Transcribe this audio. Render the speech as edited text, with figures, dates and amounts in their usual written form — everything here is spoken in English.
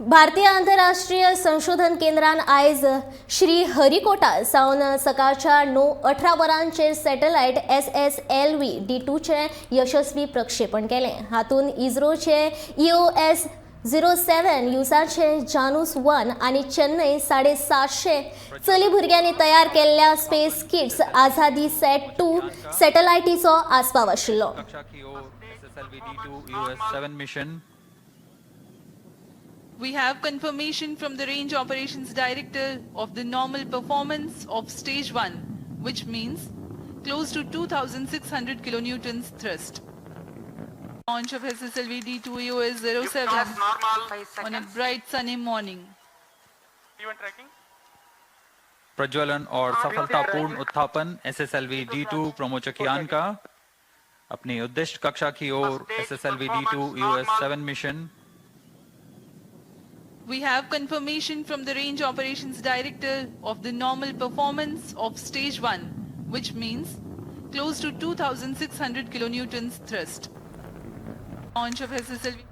भारतीय आंतरराष्ट्रीय संशोधन केंद्रान आयज श्रीहरिकोटा सावन सकाळच्या 9:18 वरांचेर सॅटेलायट SSLV D2 चे यशस्वी प्रक्षेपण केले. हातून इस्रोचे EOS 07 युसाचे जानूस 1 आणि चेन्नई 750 चली भुरग्यांनी तयार केल्ल्या स्पेस किट्स आझादी सेट 2 सॅटेलायटीचो आस्पाव आशिल्लो. SSLV D2 US 7 mission. We have confirmation from the Range Operations Director of the normal performance of stage 1, which means close to 2,600 kilonewtons thrust. Launch of SSLV D2 EOS 07 on a bright sunny morning. प्रज्वलन और सफलतापूर्ण उत्थापन SSLV D2 प्रोमोचकियान का अपनी उद्दिष्ट कक्षा की ओर SSLV D2 US 7 mission. We have confirmation from the Range Operations Director of the normal performance of stage 1, which means close to 2,600 kilonewtons thrust. Launch of SSLV.